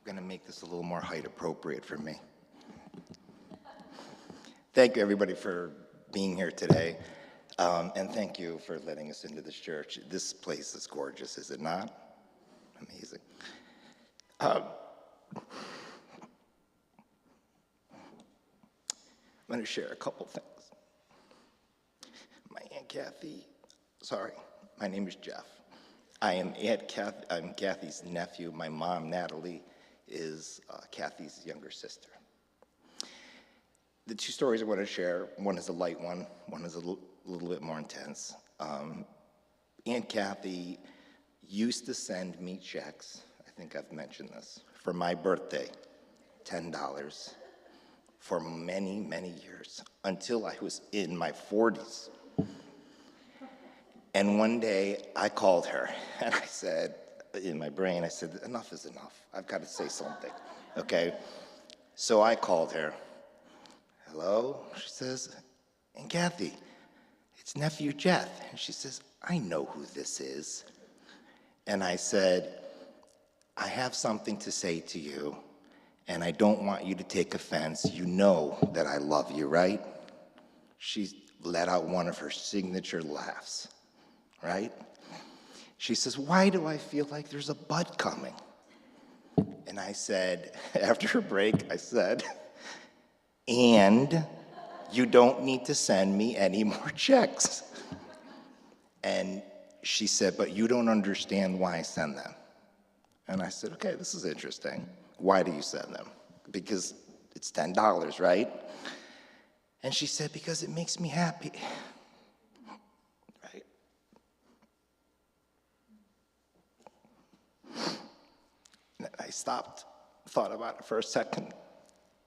going to make this a little more height appropriate for me. Thank you, everybody, for being here today. And thank you for letting us into this church. This place is gorgeous, is it not? Amazing. I'm going to share a couple things. My Aunt Cathy, my name is Jeff. I'm Cathy's nephew. My mom, Natalie, is Cathy's younger sister. The two stories I want to share, one is a light one is a little bit more intense. Aunt Cathy used to send me checks, I think I've mentioned this, for my birthday, $10, for many, many years, until I was in my 40s. And one day I called her and I said, in my brain, I said, enough is enough. I've got to say something, okay? So I called her. Hello? She says, Aunt Cathy, it's nephew Jeff. And she says, I know who this is. And I said, I have something to say to you, and I don't want you to take offense. You know that I love you, right? She let out one of her signature laughs, right? She says, why do I feel like there's a bud coming? And I said, after her break, I said, and you don't need to send me any more checks. And she said, but you don't understand why I send them. And I said, okay, this is interesting. Why do you send them? Because it's $10, right? And she said, because it makes me happy. Right? And I stopped, thought about it for a second,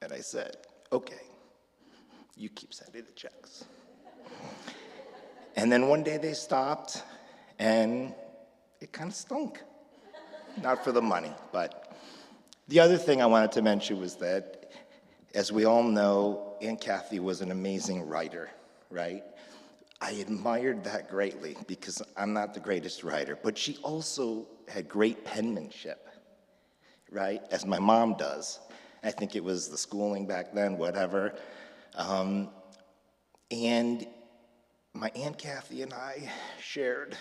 and I said, okay, you keep sending the checks. And then one day they stopped, and it kind of stunk. Not for the money, but the other thing I wanted to mention was that, as we all know, Aunt Cathy was an amazing writer, right? I admired that greatly because I'm not the greatest writer, but she also had great penmanship, right? As my mom does. I think it was the schooling back then, whatever. And my Aunt Cathy and I shared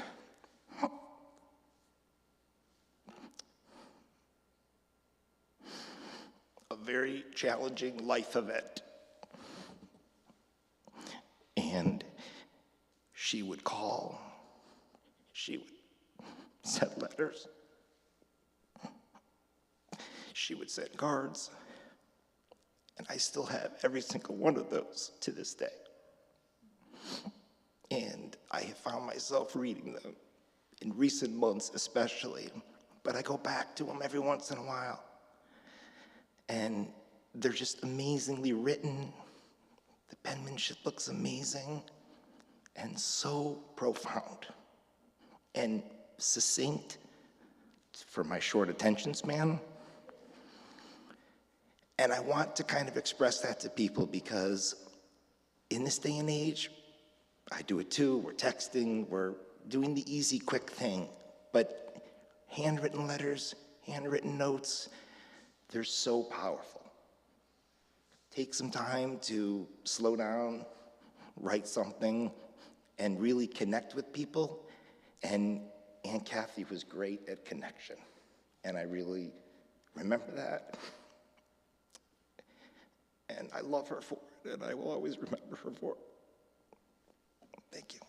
a very challenging life event. And she would call, she would send letters, she would send cards, and I still have every single one of those to this day. and I have found myself reading them, in recent months especially, but I go back to them every once in a while. And they're just amazingly written. The penmanship looks amazing and so profound and succinct for my short attention span. And I want to kind of express that to people because in this day and age, I do it too, we're texting, we're doing the easy, quick thing, but handwritten letters, handwritten notes, they're so powerful. Take some time to slow down, write something, and really connect with people. And Aunt Cathy was great at connection, and I really remember that. And I love her for it, and I will always remember her for it. Thank you.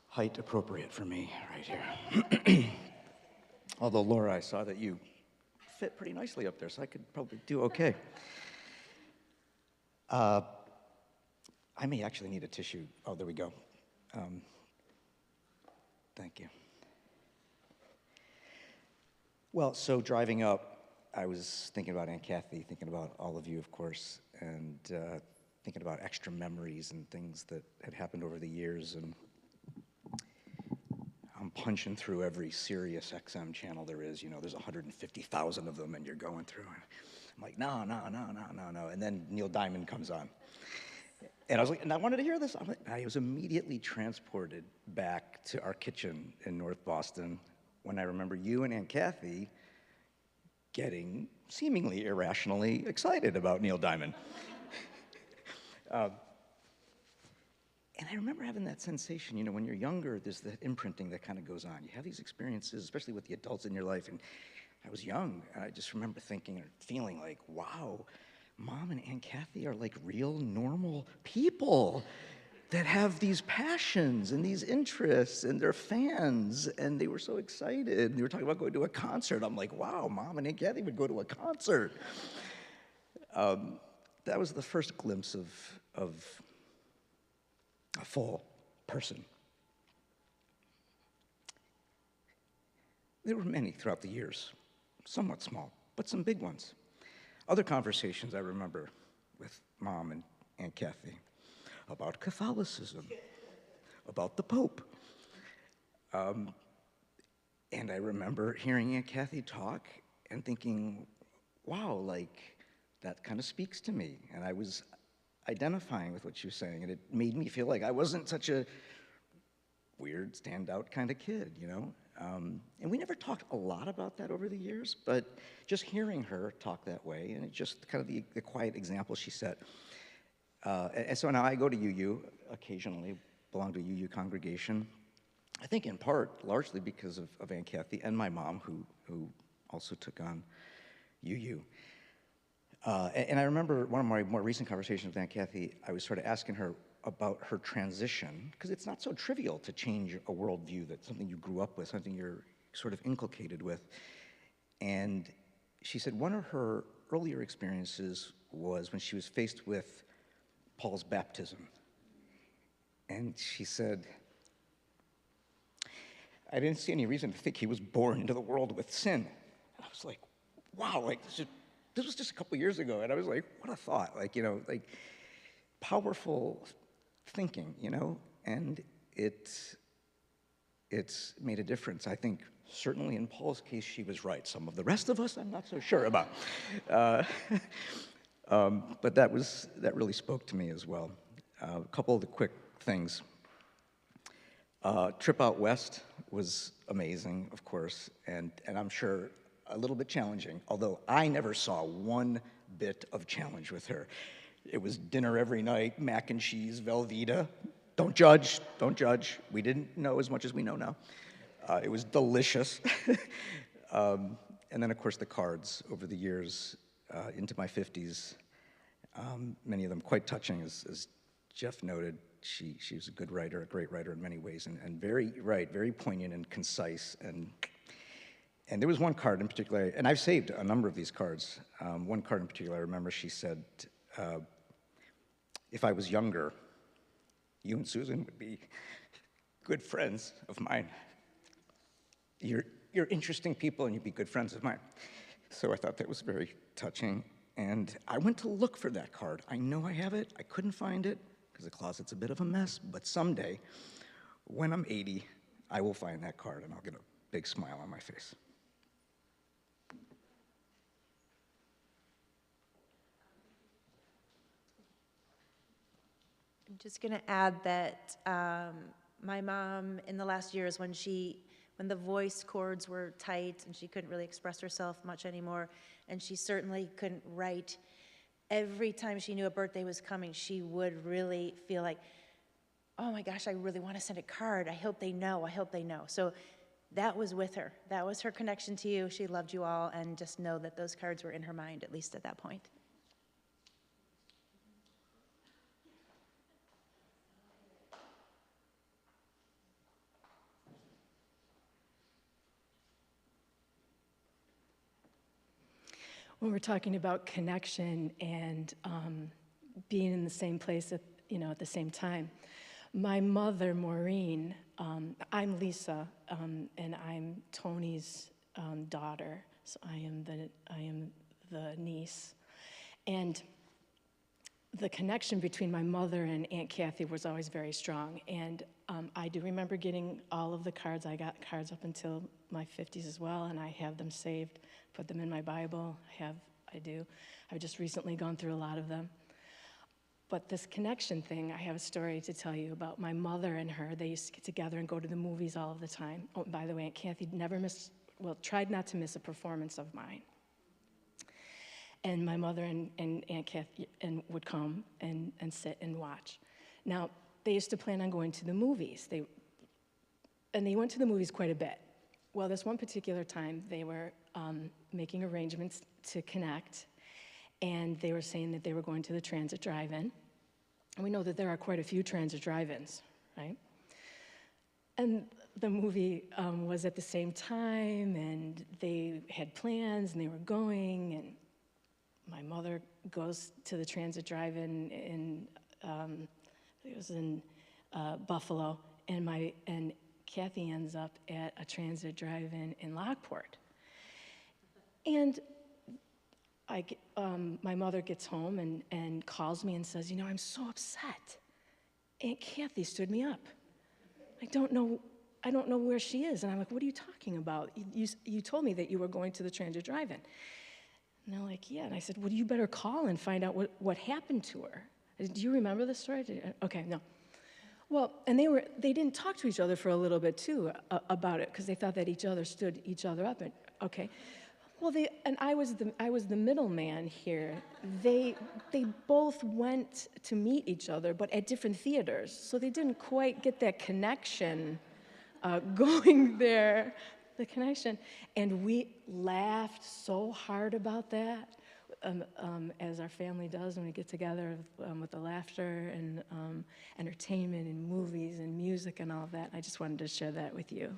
Height appropriate for me right here. Although, Laura, I saw that you fit pretty nicely up there, so I could probably do okay. I may actually need a tissue. Oh, there we go. Thank you. Well, so driving up, I was thinking about Aunt Cathy, thinking about all of you, of course, and thinking about extra memories and things that had happened over the years. And I'm punching through every Sirius XM channel there is. You know, there's 150,000 of them, and you're going through. And I'm like, no. And then Neil Diamond comes on. And I was like, and I wanted to hear this. I was immediately transported back to our kitchen in North Boston when I remember you and Aunt Cathy getting seemingly irrationally excited about Neil Diamond. And I remember having that sensation, you know, when you're younger, there's that imprinting that kind of goes on. You have these experiences, especially with the adults in your life. And I was young, and I just remember thinking or feeling like, wow, Mom and Aunt Cathy are like real normal people that have these passions and these interests, and they're fans, and they were so excited. They were talking about going to a concert. I'm like, wow, Mom and Aunt Cathy would go to a concert. That was the first glimpse of a full person. There were many throughout the years, somewhat small, but some big ones. Other conversations I remember with Mom and Aunt Cathy about Catholicism, about the Pope. And I remember hearing Aunt Cathy talk and thinking, wow, like, that kind of speaks to me. And I was identifying with what she was saying, and it made me feel like I wasn't such a weird, standout kind of kid, you know? And we never talked a lot about that over the years, but just hearing her talk that way, and it just kind of the quiet example she set. And so now I go to UU occasionally, belong to a UU congregation, I think in part, largely because of Aunt Cathy and my mom, who also took on UU. And I remember one of my more recent conversations with Aunt Cathy, I was sort of asking her about her transition, because it's not so trivial to change a worldview, that's something you grew up with, something you're sort of inculcated with. And she said one of her earlier experiences was when she was faced with Paul's baptism. And she said, I didn't see any reason to think he was born into the world with sin. And I was like, wow, like this was just a couple years ago, and I was like, what a thought, like, you know, like powerful thinking, you know, and it's made a difference. I think certainly in Paul's case, she was right. Some of the rest of us, I'm not so sure about. But that really spoke to me as well. A couple of the quick things. Trip out west was amazing, of course, and I'm sure a little bit challenging, although I never saw one bit of challenge with her. It was dinner every night, mac and cheese, Velveeta. Don't judge, don't judge. We didn't know as much as we know now. It was delicious. And then, of course, the cards over the years into my 50s. many of them quite touching, as Jeff noted. She was a good writer, a great writer in many ways, and very poignant and concise. And there was one card in particular, and I've saved a number of these cards. One card in particular, I remember she said, if I was younger, you and Susan would be good friends of mine. You're interesting people, and you'd be good friends of mine. So I thought that was very touching. And I went to look for that card. I know I have it. I couldn't find it because the closet's a bit of a mess. But someday, when I'm 80, I will find that card, and I'll get a big smile on my face. I'm just going to add that my mom, in the last years, when the voice cords were tight and she couldn't really express herself much anymore, and she certainly couldn't write, every time she knew a birthday was coming, she would really feel like, oh my gosh, I really want to send a card. I hope they know. I hope they know. So that was with her. That was her connection to you. She loved you all, and just know that those cards were in her mind, at least at that point. When we're talking about connection and being in the same place at the same time, my mother, Maureen, I'm Lisa, and I'm Tony's daughter, so I am the niece, and the connection between my mother and Aunt Cathy was always very strong, and I do remember getting all of the cards. I got cards up until my 50s as well, and I have them saved, put them in my Bible. I've just recently gone through a lot of them. But this connection thing, I have a story to tell you about my mother and her. They used to get together and go to the movies all of the time. Oh, by the way, Aunt Cathy tried not to miss a performance of mine. And my mother and Aunt Cathy would come and sit and watch. Now, they used to plan on going to the movies. They went to the movies quite a bit. Well, this one particular time, they were making arrangements to connect, and they were saying that they were going to the Transit Drive-In. And we know that there are quite a few Transit Drive-Ins, right? And the movie was at the same time, and they had plans, and they were going, and my mother goes to the Transit Drive-In it was in Buffalo, and Cathy ends up at a Transit Drive-In in Lockport. And my mother gets home and calls me and says, I'm so upset. Aunt Cathy stood me up. I don't know where she is. And I'm like, what are you talking about? You told me that you were going to the Transit Drive-In. And they're like, yeah. And I said, well, you better call and find out what happened to her. Do you remember this story? Okay, no. Well, and they didn't talk to each other for a little bit too about it, because they thought that each other stood each other up. And okay, well, I was the middleman here. They both went to meet each other, but at different theaters, so they didn't quite get that connection going there. The connection, and we laughed so hard about that. As our family does when we get together with the laughter and entertainment and movies and music and all of that. I just wanted to share that with you.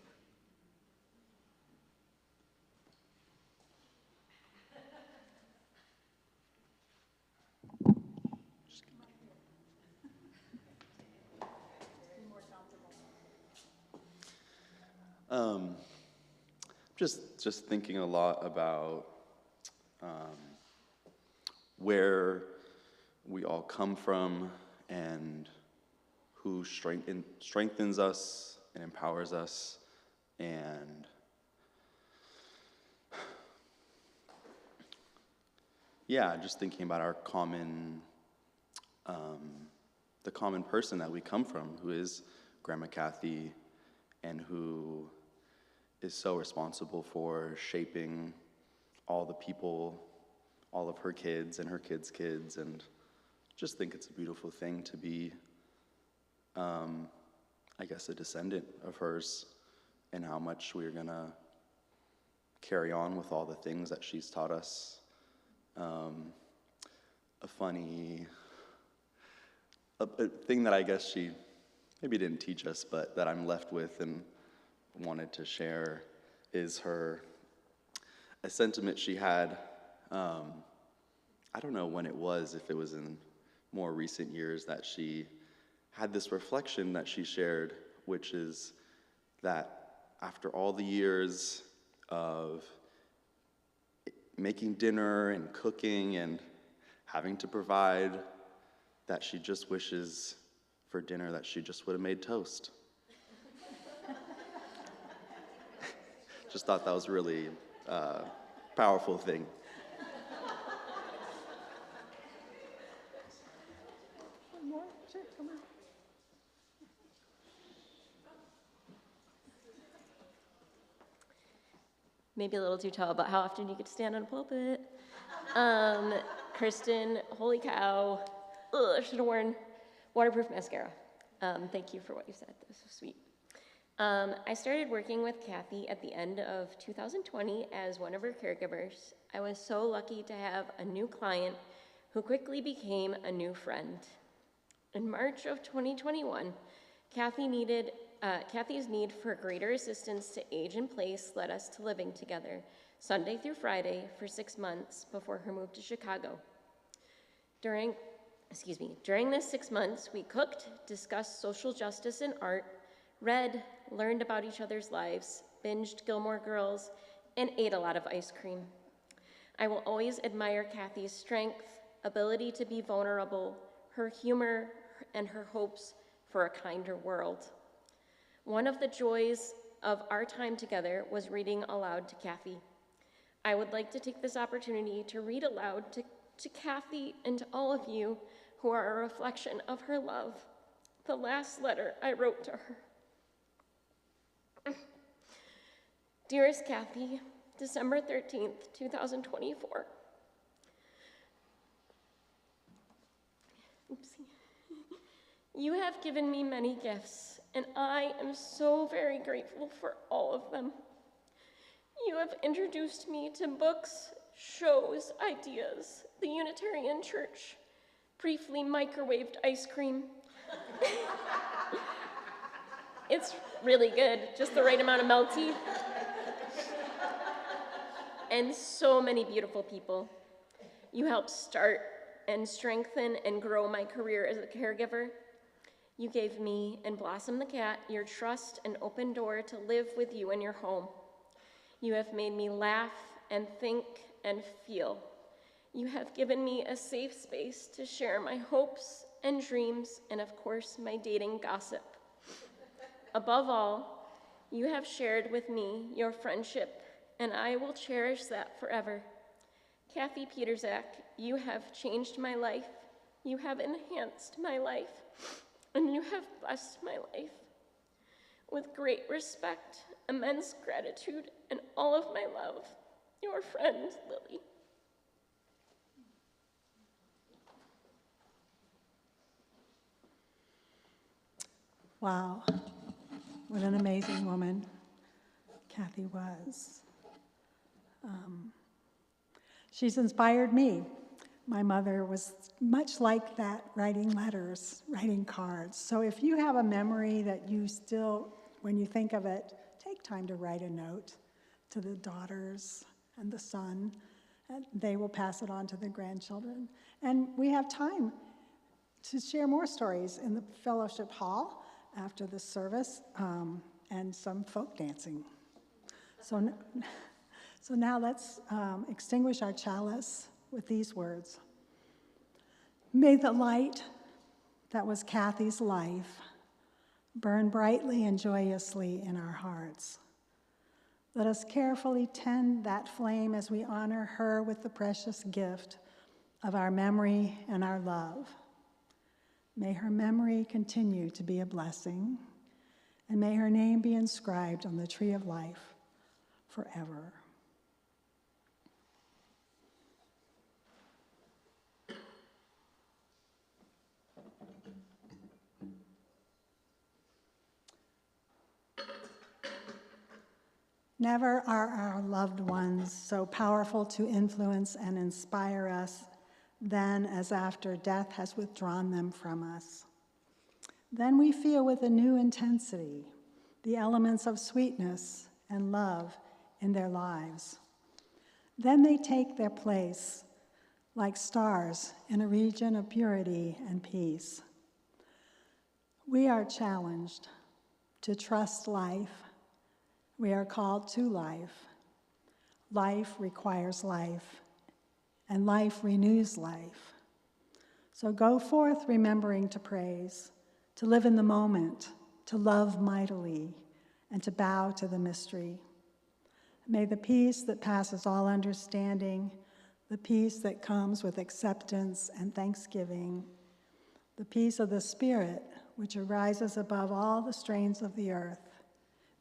Just thinking a lot about where we all come from and who strengthens us and empowers us, and just thinking about our common, the common person that we come from, who is Grandma Cathy, and who is so responsible for shaping all the people, all of her kids and her kids' kids, and just think it's a beautiful thing to be, I guess, a descendant of hers, and how much we're gonna carry on with all the things that she's taught us. funny, a thing that I guess she maybe didn't teach us, but that I'm left with and wanted to share is a sentiment she had, I don't know when it was, if it was in more recent years, that she had this reflection that she shared, which is that after all the years of making dinner and cooking and having to provide, that she just wishes for dinner that she just would have made toast. Just thought that was really powerful thing. One more? Sure, come on. Maybe a little too tall, but how often you get to stand on a pulpit. Kristin, holy cow. Ugh, I should have worn waterproof mascara. Thank you for what you said. That was so sweet. I started working with Cathy at the end of 2020 as one of her caregivers. I was so lucky to have a new client who quickly became a new friend. In March of 2021, Cathy's need for greater assistance to age in place led us to living together, Sunday through Friday, for 6 months before her move to Chicago. During this 6 months, we cooked, discussed social justice and art, read, learned about each other's lives, binged Gilmore Girls, and ate a lot of ice cream. I will always admire Cathy's strength, ability to be vulnerable, her humor, and her hopes for a kinder world. One of the joys of our time together was reading aloud to Cathy. I would like to take this opportunity to read aloud to Cathy and to all of you who are a reflection of her love, the last letter I wrote to her. Dearest Cathy, December 13th, 2024. Oopsie. You have given me many gifts, and I am so very grateful for all of them. You have introduced me to books, shows, ideas, the Unitarian Church, briefly microwaved ice cream. It's really good, just the right amount of melty. And so many beautiful people. You helped start and strengthen and grow my career as a caregiver. You gave me and Blossom the cat your trust and open door to live with you in your home. You have made me laugh and think and feel. You have given me a safe space to share my hopes and dreams and, of course, my dating gossip. Above all, you have shared with me your friendship, and I will cherish that forever. Cathy Pietrzak, you have changed my life, you have enhanced my life, and you have blessed my life. With great respect, immense gratitude, and all of my love, your friend, Lily. Wow, what an amazing woman Cathy was. She's inspired me. My mother was much like that, writing letters, writing cards. So if you have a memory that you still, when you think of it, take time to write a note to the daughters and the son, and they will pass it on to the grandchildren. And we have time to share more stories in the fellowship hall after the service, and some folk dancing. So now let's extinguish our chalice with these words. May the light that was Cathy's life burn brightly and joyously in our hearts. Let us carefully tend that flame as we honor her with the precious gift of our memory and our love. May her memory continue to be a blessing, and may her name be inscribed on the tree of life forever. Never are our loved ones so powerful to influence and inspire us then as after death has withdrawn them from us. Then we feel with a new intensity the elements of sweetness and love in their lives. Then they take their place like stars in a region of purity and peace. We are challenged to trust life. We are called to life. Life requires life, and life renews life. So go forth remembering to praise, to live in the moment, to love mightily, and to bow to the mystery. May the peace that passes all understanding, the peace that comes with acceptance and thanksgiving, the peace of the Spirit, which arises above all the strains of the earth,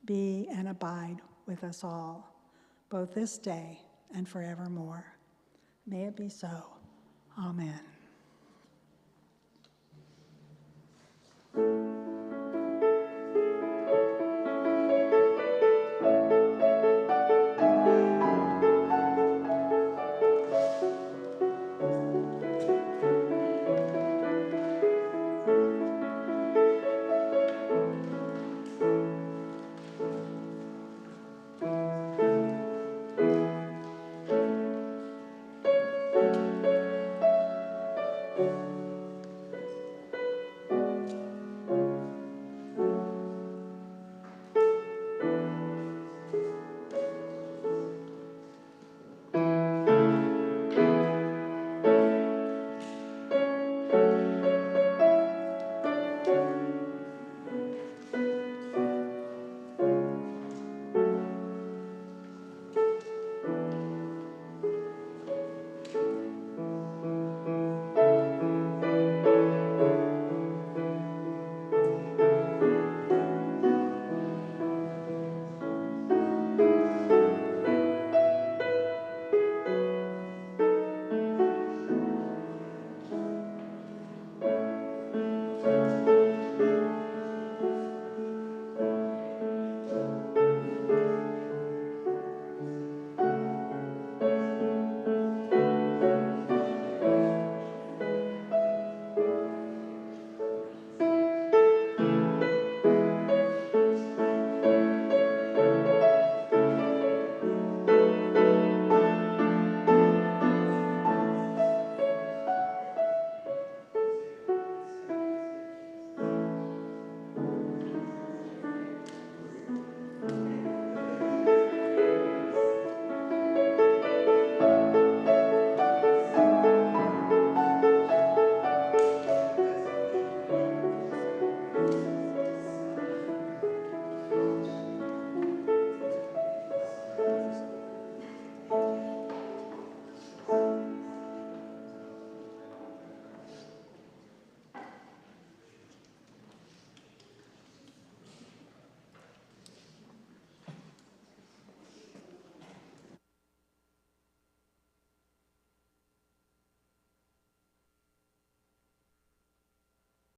be and abide with us all, both this day and forevermore. May it be so. Amen.